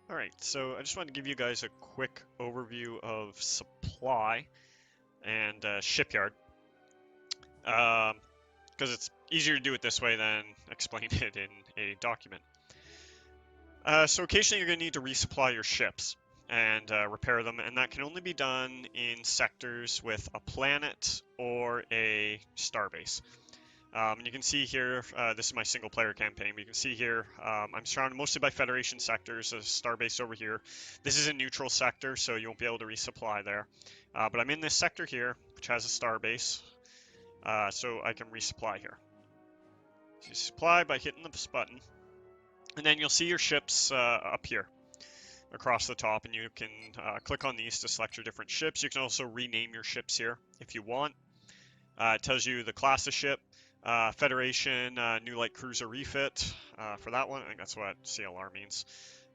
Alright, so I just wanted to give you guys a quick overview of supply and Shipyard, because it's easier to do it this way than explain it in a document. So occasionally you're going to need to resupply your ships and repair them, and that can only be done in sectors with a planet or a starbase. And you can see here, this is my single player campaign, but you can see here, I'm surrounded mostly by Federation sectors, a starbase over here. This is a neutral sector, so you won't be able to resupply there. But I'm in this sector here, which has a starbase, so I can resupply here. So you supply by hitting this button, and then you'll see your ships up here across the top, and you can click on these to select your different ships. You can also rename your ships here if you want. It tells you the class of ship. Federation, New Light Cruiser Refit for that one. I think that's what CLR means.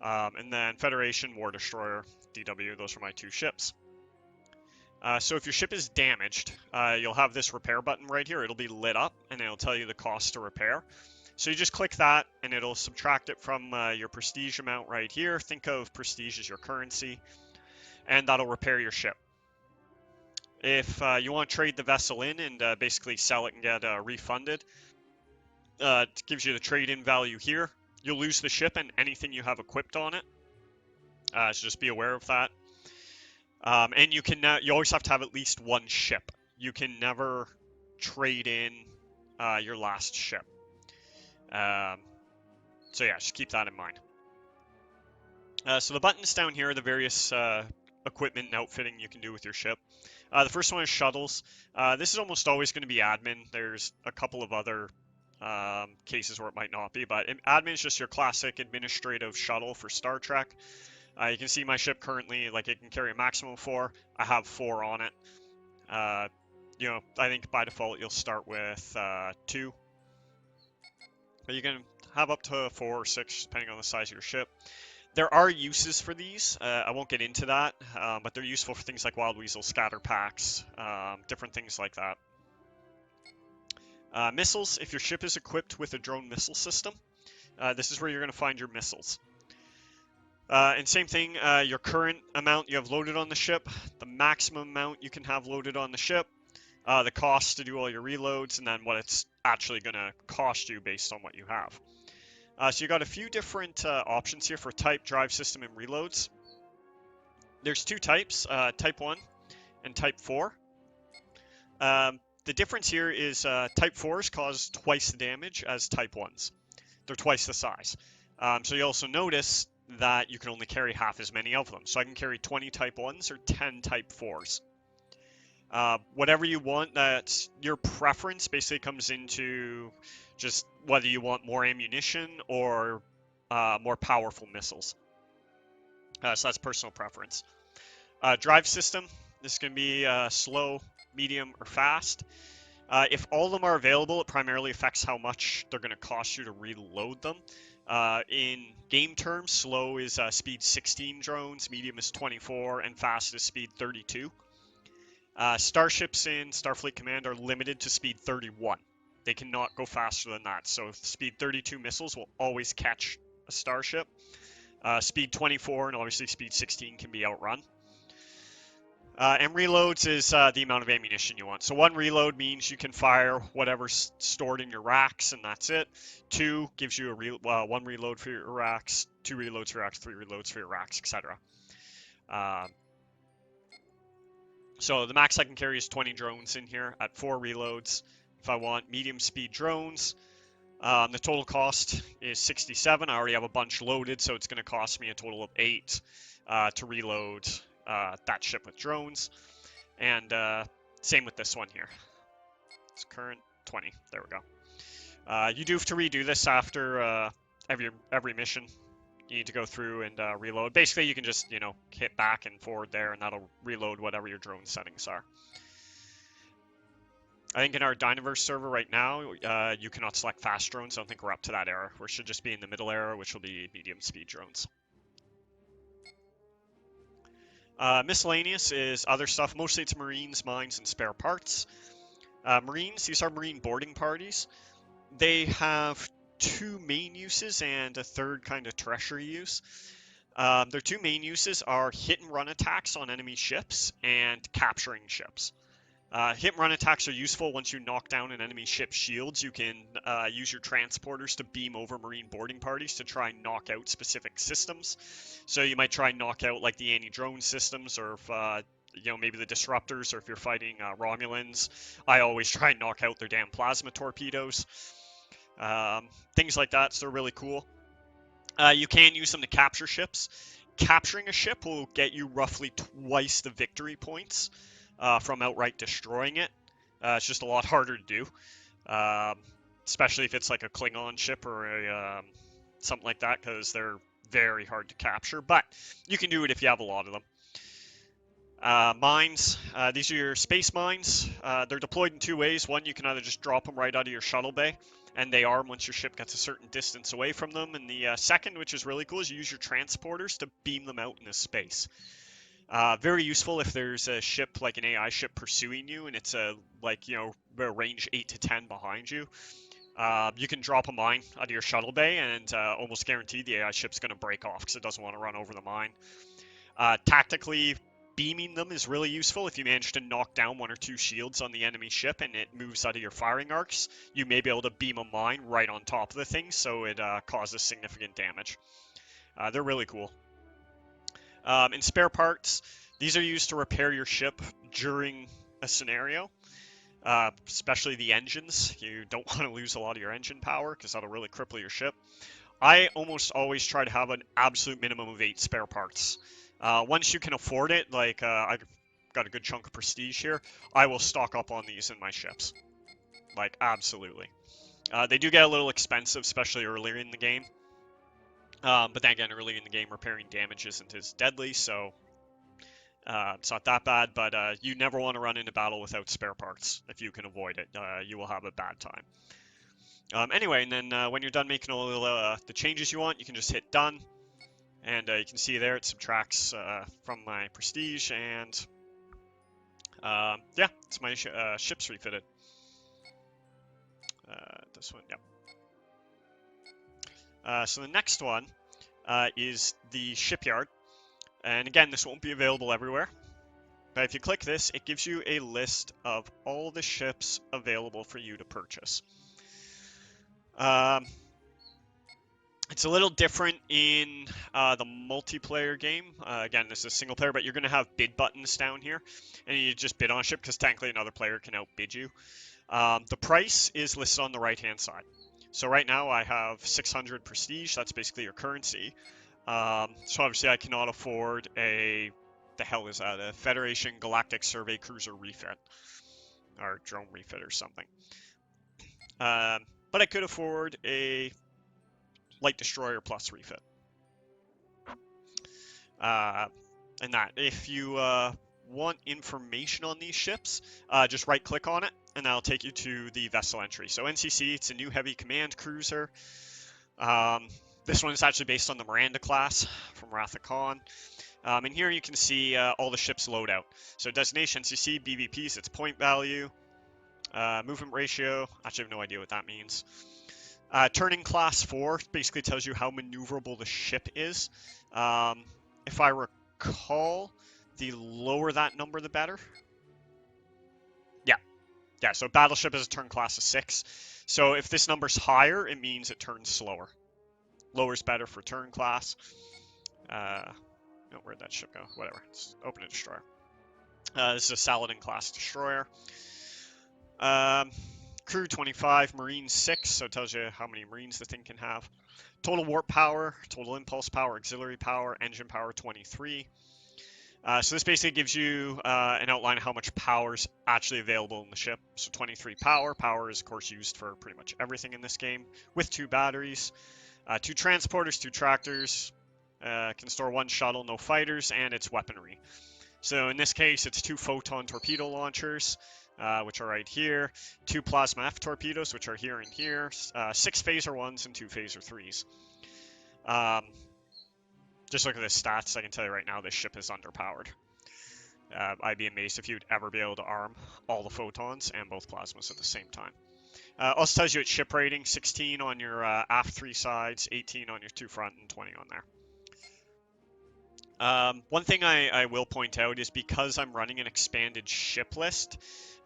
And then Federation, War Destroyer, DW. Those are my two ships. So if your ship is damaged, you'll have this repair button right here. It'll be lit up, and it'll tell you the cost to repair. So you just click that, and it'll subtract it from your prestige amount right here. Think of prestige as your currency, and that'll repair your ship. If you want to trade the vessel in and basically sell it and get refunded, it gives you the trade-in value here. You'll lose the ship and anything you have equipped on it. So just be aware of that. And you always have to have at least one ship. You can never trade in your last ship. So yeah, just keep that in mind. So the buttons down here are the various equipment and outfitting you can do with your ship. The first one is shuttles. This is almost always going to be admin. There's a couple of other cases where it might not be, but admin is just your classic administrative shuttle for Star Trek. You can see my ship currently, like, it can carry a maximum of 4. I have 4 on it. You know, I think by default you'll start with 2. But you can have up to 4 or 6 depending on the size of your ship. There are uses for these. I won't get into that, but they're useful for things like Wild Weasel, scatter packs, different things like that. Missiles, if your ship is equipped with a drone missile system, this is where you're going to find your missiles. And same thing, your current amount you have loaded on the ship, the maximum amount you can have loaded on the ship, the cost to do all your reloads, and then what it's actually going to cost you based on what you have. So you got a few different options here for type, drive system, and reloads. There's 2 types, type 1 and type 4. The difference here is type 4s cause twice the damage as type 1s. They're twice the size. So you also notice that you can only carry half as many of them. So I can carry 20 type 1s or 10 type 4s. Whatever you want, that's your preference. Basically comes into just whether you want more ammunition or more powerful missiles. So that's personal preference. Drive system, this can be slow, medium, or fast. If all of them are available, it primarily affects how much they're going to cost you to reload them. In game terms, slow is speed 16 drones, medium is 24, and fast is speed 32. Starships in Starfleet Command are limited to speed 31. They cannot go faster than that, so speed 32 missiles will always catch a starship. Speed 24 and obviously speed 16 can be outrun. And reloads is the amount of ammunition you want. So 1 reload means you can fire whatever's stored in your racks, and that's it. 2 gives you a 1 reload for your racks, 2 reloads for your racks, 3 reloads for your racks, etc. So the max I can carry is 20 drones in here at 4 reloads. If I want medium speed drones, the total cost is 67. I already have a bunch loaded, so it's going to cost me a total of 8 to reload that ship with drones. And same with this one here. It's current 20. There we go. You do have to redo this after every mission. You need to go through and reload. Basically, you can just, you know, hit back and forward there, and that'll reload whatever your drone settings are. I think in our Dynaverse server right now, you cannot select fast drones. I don't think we're up to that era. We should just be in the middle era, which will be medium speed drones. Miscellaneous is other stuff. Mostly it's marines, mines, and spare parts. Marines, these are marine boarding parties. They have 2 main uses and a 3rd kind of tertiary use. Their two main uses are hit and run attacks on enemy ships and capturing ships. Hit and run attacks are useful once you knock down an enemy ship's shields. You can use your transporters to beam over marine boarding parties to try and knock out specific systems. So you might try and knock out like the anti-drone systems, or if maybe the disruptors, or if you're fighting Romulans, I always try and knock out their damn plasma torpedoes. Things like that, so they're really cool. You can use them to capture ships. Capturing a ship will get you roughly twice the victory points from outright destroying it. It's just a lot harder to do, especially if it's like a Klingon ship or something like that, because they're very hard to capture. But you can do it if you have a lot of them. Mines. These are your space mines. They're deployed in two ways. One, you can either just drop them right out of your shuttle bay, and they arm once your ship gets a certain distance away from them. And the second, which is really cool, is you use your transporters to beam them out into space. Very useful if there's a ship, like an AI ship, pursuing you, and it's range 8 to 10 behind you. You can drop a mine out of your shuttle bay, and almost guaranteed the AI ship's going to break off because it doesn't want to run over the mine. Tactically, beaming them is really useful. If you manage to knock down one or two shields on the enemy ship and it moves out of your firing arcs, you may be able to beam a mine right on top of the thing, so it causes significant damage. They're really cool. In spare parts, these are used to repair your ship during a scenario, especially the engines. You don't want to lose a lot of your engine power because that'll really cripple your ship. I almost always try to have an absolute minimum of 8 spare parts. Once you can afford it, like I've got a good chunk of prestige here, I will stock up on these in my ships. Like, absolutely. They do get a little expensive, especially earlier in the game. But then again, early in the game, repairing damage isn't as deadly, so it's not that bad. But you never want to run into battle without spare parts. If you can avoid it, you will have a bad time. Anyway, and then when you're done making all the changes you want, you can just hit done. And you can see there it subtracts from my prestige, and yeah, it's my ships refitted. This one, yeah. So the next one is the Shipyard. And again, this won't be available everywhere. But if you click this, it gives you a list of all the ships available for you to purchase. It's a little different in the multiplayer game. Again, this is single player, but you're going to have bid buttons down here. And you just bid on a ship because technically another player can outbid you. The price is listed on the right-hand side. So right now I have 600 prestige. That's basically your currency. So obviously I cannot afford a Federation Galactic Survey Cruiser refit. Or drone refit or something. But I could afford a Light Destroyer Plus refit. And that, if you want information on these ships, just right click on it and that'll take you to the vessel entry. So NCC, it's a new heavy command cruiser. This one is actually based on the Miranda class from Wrath of Khan. And here you can see all the ships loadout. So designation NCC, BVPs, its point value, movement ratio. Actually, I have no idea what that means. Turning class 4 basically tells you how maneuverable the ship is. If I recall, the lower that number, the better. Yeah, so battleship is a turn class of 6. So if this number's higher, it means it turns slower. Lower's better for turn class. Where'd that ship go? Whatever. Let's open a destroyer. This is a Saladin class destroyer. Crew 25, Marine 6, so it tells you how many Marines the thing can have. Total warp power, total impulse power, auxiliary power, engine power 23. So this basically gives you an outline of how much power is actually available in the ship. So 23 power. Power is, of course, used for pretty much everything in this game, with 2 batteries, 2 transporters, 2 tractors, can store 1 shuttle, no fighters, and its weaponry. So in this case, it's 2 photon torpedo launchers, which are right here, 2 plasma F torpedoes, which are here and here, 6 phaser 1s and 2 phaser 3s. Just look at the stats. I can tell you right now this ship is underpowered. I'd be amazed if you'd ever be able to arm all the photons and both plasmas at the same time. Also tells you its ship rating, 16 on your aft 3 sides, 18 on your 2 front, and 20 on there. One thing I will point out is because I'm running an expanded ship list,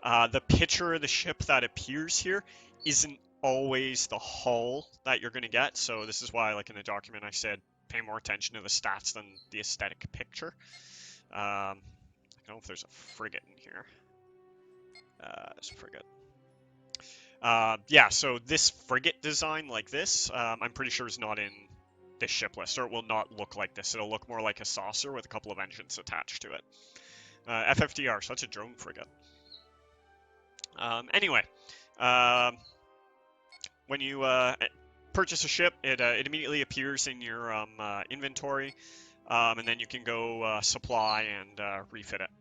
the picture of the ship that appears here isn't always the hull that you're going to get. So this is why, like in the document, I said pay more attention to the stats than the aesthetic picture. I don't know if there's a frigate in here. There's a frigate. Yeah, so this frigate design like this, I'm pretty sure is not in this ship list, or it will not look like this. It'll look more like a saucer with a couple of engines attached to it. FFDR, so that's a drone frigate. Anyway, when you purchase a ship, it immediately appears in your inventory, and then you can go supply and refit it.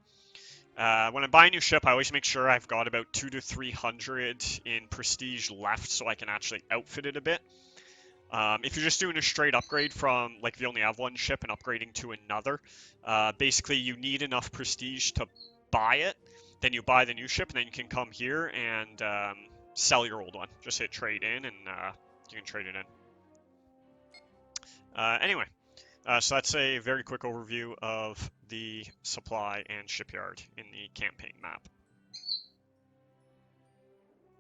When I buy a new ship, I always make sure I've got about 200 to 300 in prestige left so I can actually outfit it a bit. If you're just doing a straight upgrade from, like, if you only have one ship and upgrading to another, basically you need enough prestige to buy it. Then you buy the new ship, and then you can come here and sell your old one. Just hit trade in, and you can trade it in. Anyway, so that's a very quick overview of the supply and shipyard in the campaign map.